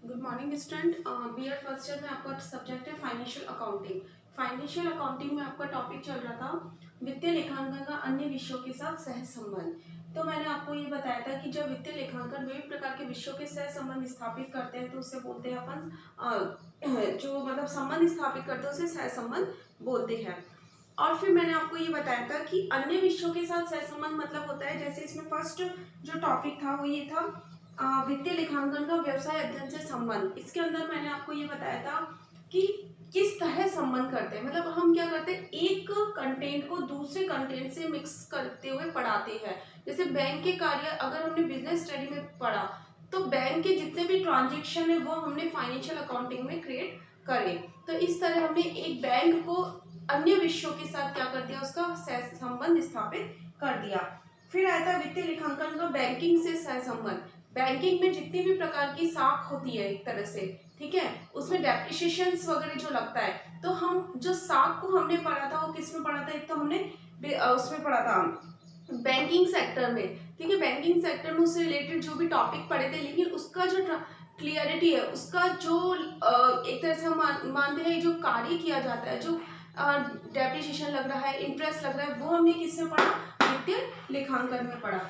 Good morning student. BEd first year में आपका subject है फाइनेंशियल अकाउंटिंग। फाइनेंशियल अकाउंटिंग में आपका टॉपिक चल रहा था वित्तीय लेखांकन का अन्य विषयों के साथ सह संबंध। तो मैंने आपको ये बताया था कि जब वित्तीय लेखांकन विभिन्न प्रकार के विषयों के सह संबंध स्थापित करते हैं तो उसे बोलते हैं अपन जो मतलब संबंध स्थापित करते हैं उसे सह संबंध बोलते हैं। और फिर मैंने आपको ये बताया था कि अन्य विषयों के साथ सहसंबंध मतलब होता है, जैसे इसमें फर्स्ट जो टॉपिक था वो ये था वित्तीय लेखांकन का व्यवसाय अध्ययन से संबंध। इसके अंदर मैंने आपको ये बताया था कि किस तरह संबंध करते हैं, मतलब हम क्या करते हैं, एक कंटेंट को दूसरे कंटेंट से मिक्स करते हुए पढ़ाते हैं। जैसे बैंक के कार्य अगर हमने बिजनेस स्टडी में पढ़ा तो बैंक के जितने भी ट्रांजेक्शन है वो हमने फाइनेंशियल अकाउंटिंग में क्रिएट करे। तो इस तरह हमने एक बैंक को अन्य विषयों के साथ क्या कर दिया, उसका संबंध स्थापित कर दिया। फिर आया था वित्तीय लेखांकन का बैंकिंग से सहसंबंध। बैंकिंग में जितनी भी प्रकार की साख होती है एक तरह से, ठीक है, उसमें डेप्रिसिएशन वगैरह जो लगता है, तो हम जो साख को हमने पढ़ा था वो किस में पढ़ा था, एक तो हमने उसमें पढ़ा था बैंकिंग सेक्टर में, ठीक है, बैंकिंग सेक्टर में उससे रिलेटेड जो भी टॉपिक पढ़े थे, लेकिन उसका जो क्लियरिटी है, उसका जो एक तरह से हम मानते हैं जो कार्य किया जाता है, जो डेप्रिसिएशन लग रहा है, इंटरेस्ट लग रहा है, वो हमने किसमें पढ़ा, वित्तीय लेखांकन में पढ़ा।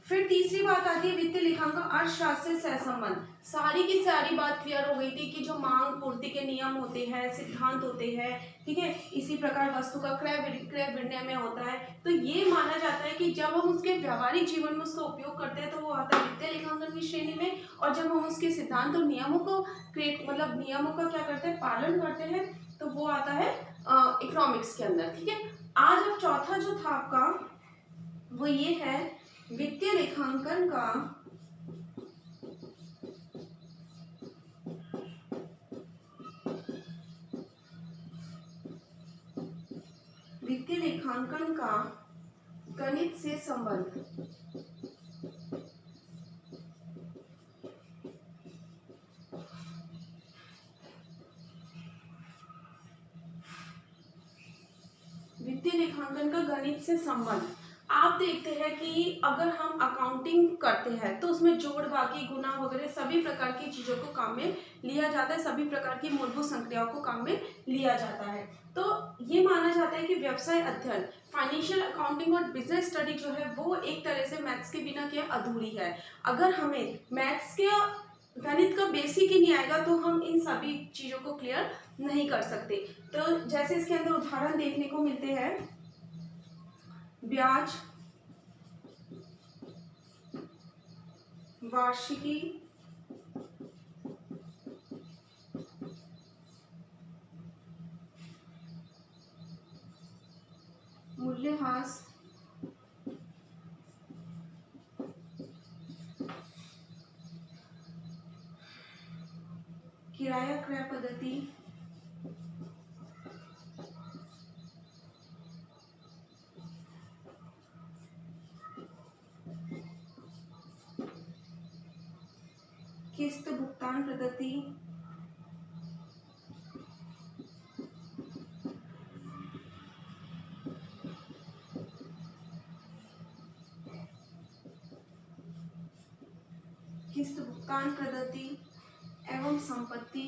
फिर तीसरी बात आती है वित्तीय लेखांकन अर्थशास्त्र से सहसंबंध। सारी की सारी बात क्लियर हो गई थी कि जो मांग पूर्ति के नियम होते हैं, सिद्धांत होते हैं, ठीक है, इसी प्रकार वस्तु का क्रय विक्रय विनिमय होता है। तो ये माना जाता है कि जब हम उसके व्यावहारिक जीवन में उसका उपयोग करते हैं तो वो आता है वित्तीय लेखांकन की श्रेणी में, और जब हम उसके सिद्धांत और नियमों को मतलब नियमों का क्या करते हैं, पालन करते हैं, तो वो आता है इकोनॉमिक्स के अंदर, ठीक है। आज अब चौथा जो था आपका वो ये है वित्तीय लेखांकन का गणित से संबंध। वित्तीय लेखांकन का गणित से संबंध। आप देखते हैं कि अगर हम अकाउंटिंग करते हैं तो उसमें जोड़ बाकी गुना वगैरह सभी प्रकार की चीजों को काम में लिया जाता है, सभी प्रकार की मूलभूत संक्रियाओं को काम में लिया जाता है। तो ये माना जाता है कि व्यवसाय अध्ययन, फाइनेंशियल अकाउंटिंग और बिजनेस स्टडी जो है वो एक तरह से मैथ्स के बिना क्या अधूरी है। अगर हमें मैथ्स के गणित का बेसिक ही नहीं आएगा तो हम इन सभी चीजों को क्लियर नहीं कर सकते। तो जैसे इसके अंदर उदाहरण देखने को मिलते हैं, ब्याज, वार्षिकी, मूल्यह्रास, किराया क्रय पद्धति, किस्त भुगतान पद्धति, किस्त भुगतान पद्धति एवं संपत्ति,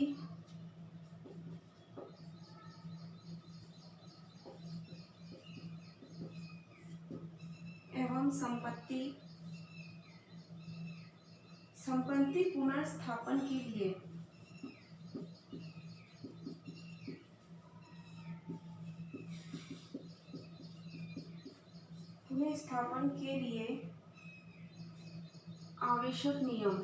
संपत्ति पुनर्स्थापन के लिए आवश्यक नियम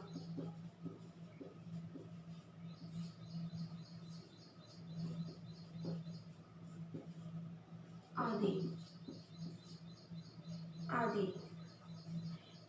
आदि आदि।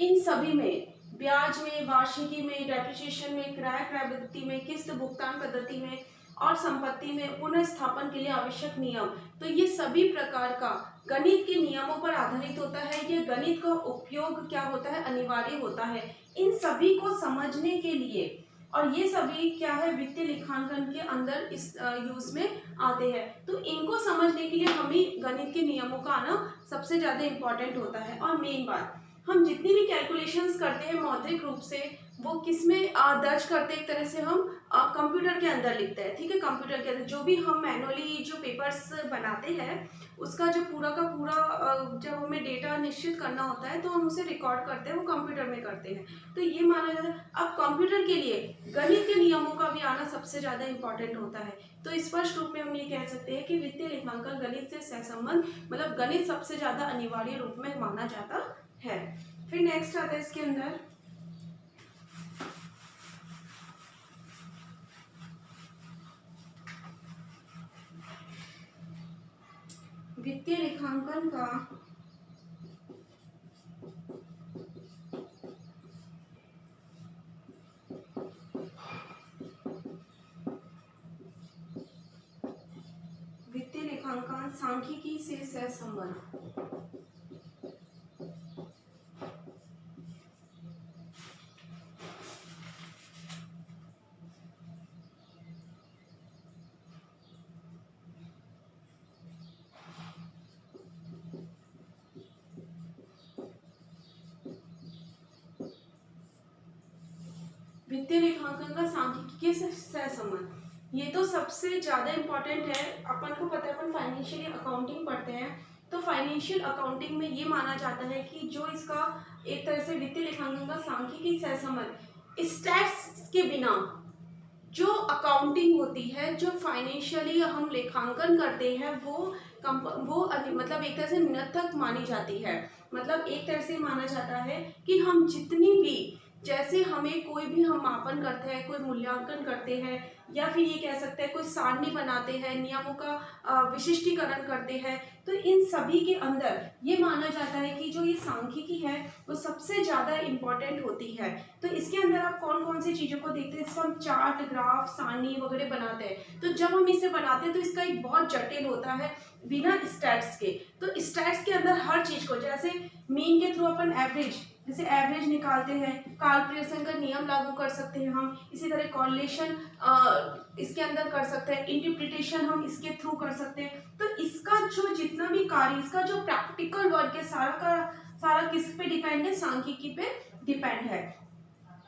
इन सभी में, ब्याज में, वार्षिकी में, डेप्रिसिएशन में, किराया क्रय पद्धति में, किस्त भुगतान पद्धति में और संपत्ति में पुनर्स्थापन के लिए आवश्यक नियम, तो ये सभी प्रकार का गणित के नियमों पर आधारित होता है। ये गणित का उपयोग क्या होता है, अनिवार्य होता है इन सभी को समझने के लिए, और ये सभी क्या है, वित्तीय लेखांकन के अंदर इस यूज में आते हैं। तो इनको समझने के लिए हमें गणित के नियमों का आना सबसे ज्यादा इम्पोर्टेंट होता है। और मेन बात, हम जितनी भी कैलकुलेशंस करते हैं मौद्रिक रूप से वो किस में दर्ज करते हैं, एक तरह से हम कंप्यूटर के अंदर लिखते हैं। ठीक है, कंप्यूटर के अंदर जो भी हम मैनुअली जो पेपर्स बनाते हैं उसका जो पूरा का पूरा जब हमें डेटा निश्चित करना होता है तो हम उसे रिकॉर्ड करते हैं, वो कंप्यूटर में करते हैं। तो ये माना जाता है। अब कंप्यूटर के लिए गणित के नियमों का भी आना सबसे ज़्यादा इंपॉर्टेंट होता है। तो स्पष्ट रूप में हम ये कह सकते हैं कि वित्तीय लेखांकन गणित से सहसंबंध, मतलब गणित सबसे ज़्यादा अनिवार्य रूप में माना जाता है। फिर नेक्स्ट आता है इसके अंदर वित्तीय लेखांकन का वित्तीय लेखांकन सांख्यिकी से सहसंबंध। वित्तीय लेखांकन का सांख्यिकी से सहसंबंध, ये तो सबसे ज्यादा इम्पोर्टेंट है। अपन को पता है, अपन फाइनेंशियल अकाउंटिंग पढ़ते हैं, तो फाइनेंशियल अकाउंटिंग में ये माना जाता है कि जो इसका एक तरह से वित्तीय लेखांकन का सांख्यिकी सहसंबंध, स्टैट्स के बिना जो अकाउंटिंग होती है, जो फाइनेंशियली हम लेखांकन करते हैं वो मतलब एक तरह से निरर्थक मानी जाती है। मतलब एक तरह से माना जाता है कि हम जितनी भी, जैसे हमें कोई भी हम मापन करते हैं, कोई मूल्यांकन करते हैं, या फिर ये कह सकते हैं कोई सारणी बनाते हैं, नियमों का विशिष्टीकरण करते हैं, तो इन सभी के अंदर ये माना जाता है कि जो ये सांख्यिकी है वो सबसे ज़्यादा इम्पोर्टेंट होती है। तो इसके अंदर आप कौन कौन सी चीज़ों को देखते हैं, इसको हम चार्ट, ग्राफ, सारणी वगैरह बनाते हैं। तो जब हम इसे बनाते हैं तो इसका एक बहुत जटिल होता है बिना स्टैट्स के। तो स्टैट्स के अंदर हर चीज़ को, जैसे मीन के थ्रू अपन एवरेज, जैसे एवरेज निकालते हैं, कार्पोरेशन का नियम लागू कर सकते हैं हम, इसी तरह कॉलेशन इसके अंदर कर सकते हैं, इंटरप्रिटेशन हम इसके थ्रू कर सकते हैं। तो इसका जो जितना भी कार्य, इसका जो प्रैक्टिकल वर्क है, सारा का सारा किस पे डिपेंड है, सांख्यिकी पे डिपेंड है।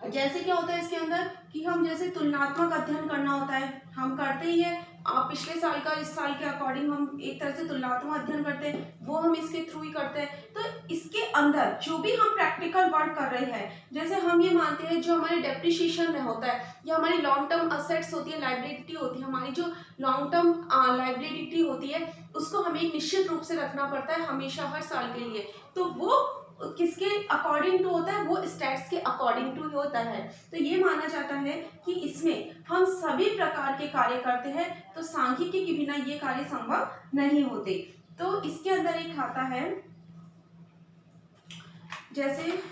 जैसे क्या होता है इसके अंदर कि हम जैसे तुलनात्मक अध्ययन करना होता है, हम करते ही है। पिछले साल का इस साल के अकॉर्डिंग हम एक तरह से तुलनात्मक अध्ययन करते हैं, वो हम इसके थ्रू ही करते हैं। तो इसके अंदर जो भी हम प्रैक्टिकल वर्क कर रहे हैं, जैसे हम ये मानते हैं जो हमारे डेप्रिसिएशन में होता है या हमारी लॉन्ग टर्म असेट्स होती है, लाइबिलिटी होती है, हमारी जो लॉन्ग टर्म लाइबिलिटी होती है उसको हमें निश्चित रूप से रखना पड़ता है हमेशा, हर साल के लिए। तो वो किसके अकॉर्डिंग टू होता है, वो स्टैट्स के अकॉर्डिंग टू होता है। तो ये माना जाता है कि इसमें हम सभी प्रकार के कार्य करते हैं, तो सांख्यिकी के बिना ये कार्य संभव नहीं होते। तो इसके अंदर एक आता है जैसे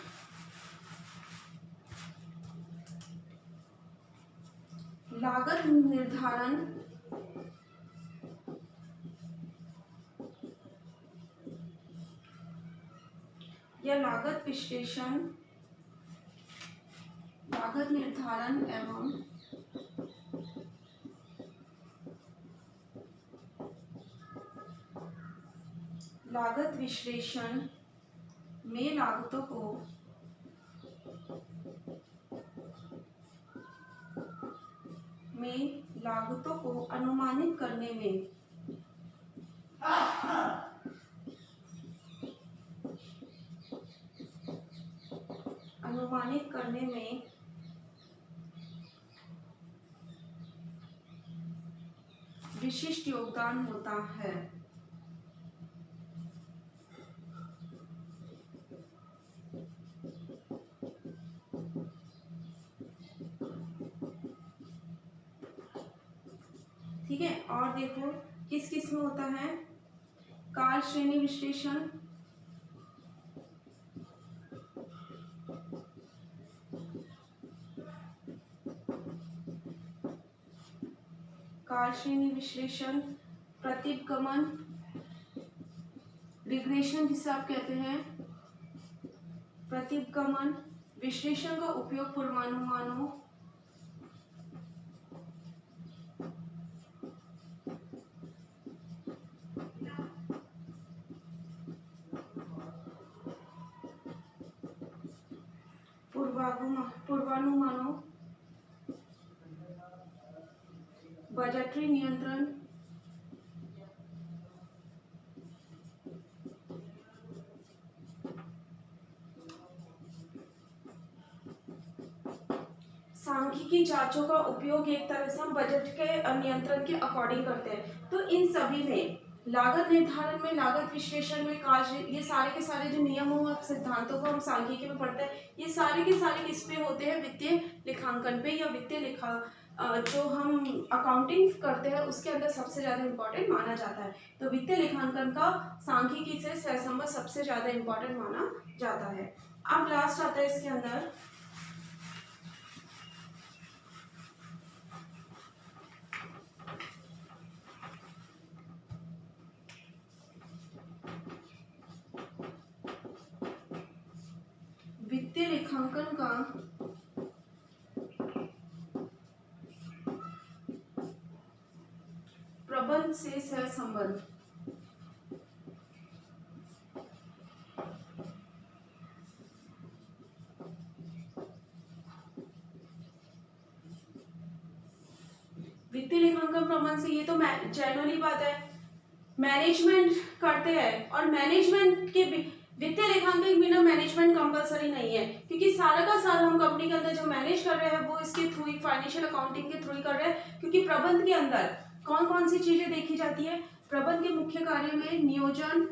लागत निर्धारण या लागत विश्लेषण, लागत निर्धारण एवं लागत विश्लेषण में लागतों को अनुमानित करने में विशिष्ट योगदान होता है। ठीक है, और देखो किस किस में होता है, काल श्रेणी विश्लेषण, काल श्रेणी विश्लेषण, प्रतिगमन, रिग्रेशन जिसे आप कहते हैं, प्रतिगमन विश्लेषण का उपयोग पूर्वानुमानों पूर्वानुमानों, बजटरी नियंत्रण, सांख्यिकी जांचों का उपयोग एक तरह से हम बजट के नियंत्रण के अकॉर्डिंग करते हैं। तो इन सभी में लागत निर्धारण में, लागत विश्लेषण में, कार्य, ये सारे के सारे जो नियमों और सिद्धांतों को हम सांख्यिकी में पढ़ते हैं, ये सारे के सारे किस पे होते हैं? वित्तीय लेखांकन पे, या वित्तीय लेखा जो हम अकाउंटिंग करते हैं उसके अंदर सबसे ज्यादा इंपॉर्टेंट माना जाता है। तो वित्तीय लेखांकन का सांख्यिकी से सहसंबंध सबसे ज्यादा इंपॉर्टेंट माना जाता है। अब लास्ट आता है इसके अंदर वित्तीय लेखांकन का प्रबंध से सहसंबंध। वित्तीय लेखांकन प्रबंध से, ये तो जनरली बात है, मैनेजमेंट करते हैं, और मैनेजमेंट के वित्तीय लेखांकन के बिना मैनेजमेंट कंपलसरी नहीं है, क्योंकि सारा का सारा हम कंपनी के अंदर जो मैनेज कर रहे हैं वो इसके थ्रू ही, फाइनेंशियल अकाउंटिंग के थ्रू ही कर रहे हैं। क्योंकि प्रबंध के अंदर कौन कौन सी चीजें देखी जाती है? प्रबंध के मुख्य कार्य में नियोजन,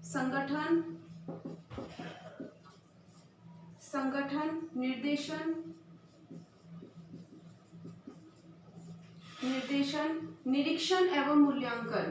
संगठन, निर्देशन, निरीक्षण एवं मूल्यांकन,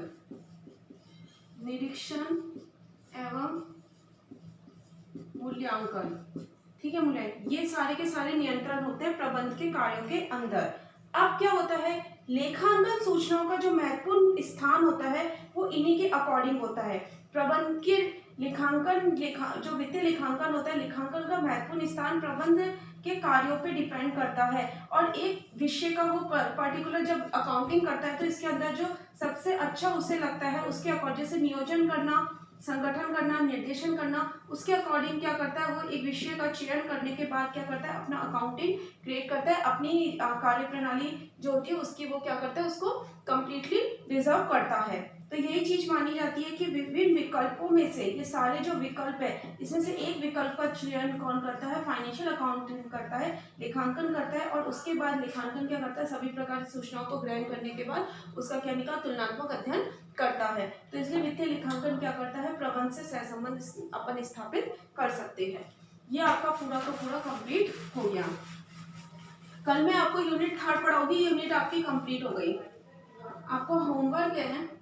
ठीक है मूल्यांकन, ये सारे के सारे नियंत्रण होते हैं प्रबंध के कार्यों के अंदर। अब क्या होता है? लेखांकन सूचनाओं का जो महत्वपूर्ण स्थान होता है वो इन्हीं के अकॉर्डिंग होता है। प्रबंध के जो वित्तीय लेखांकन होता है, लेखांकन का महत्वपूर्ण स्थान प्रबंध के कार्यों पे डिपेंड करता है। और एक विषय का वो पर्टिकुलर जब अकाउंटिंग करता है तो इसके अंदर जो सबसे अच्छा उसे लगता है उसके अकॉर्डिंग, जैसे नियोजन करना, संगठन करना, निर्देशन करना, उसके अकॉर्डिंग क्या करता है वो एक विषय का चयन करने के बाद क्या करता है? अपना अकाउंटिंग क्रिएट करता है, अपनी कार्य प्रणाली जो होती है उसकी वो क्या करता है? उसको कंप्लीटली रिजर्व करता है। तो यही चीज मानी जाती है कि विभिन्न विकल्पों में से, ये सारे जो विकल्प है इसमें से एक विकल्प का चयन कौन करता है? फाइनेंशियल अकाउंटिंग करता है, लेखांकन करता है, और उसके बाद लेखांकन क्या करता है? सभी प्रकार की सूचनाओं को ग्रहण करने के बाद उसका क्या निकाल, तुलनात्मक अध्ययन करता है। तो इसलिए वित्तीय लेखांकन क्या करता है? प्रबंध से सहसंबंध अपन स्थापित कर सकते हैं। ये आपका पूरा का पूरा कंप्लीट हो गया। कल मैं आपको यूनिट 3 पढ़ाऊंगी, यूनिट आपकी कंप्लीट हो गई। आपको होमवर्क है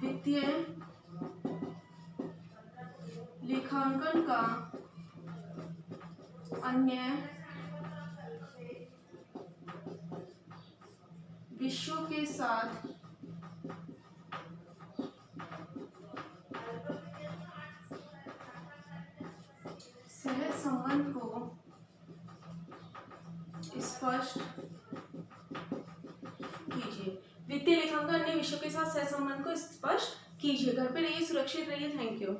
वित्तीय लेखांकन का अन्य विषयों के साथ सहसंबंध को स्पष्ट कीजिए। वित्तीय लेखांकन अन्य विषयों के साथ सहसंबंध को स्पष्ट कीजिए। घर पे रहिए, सुरक्षित रहिए। Thank you.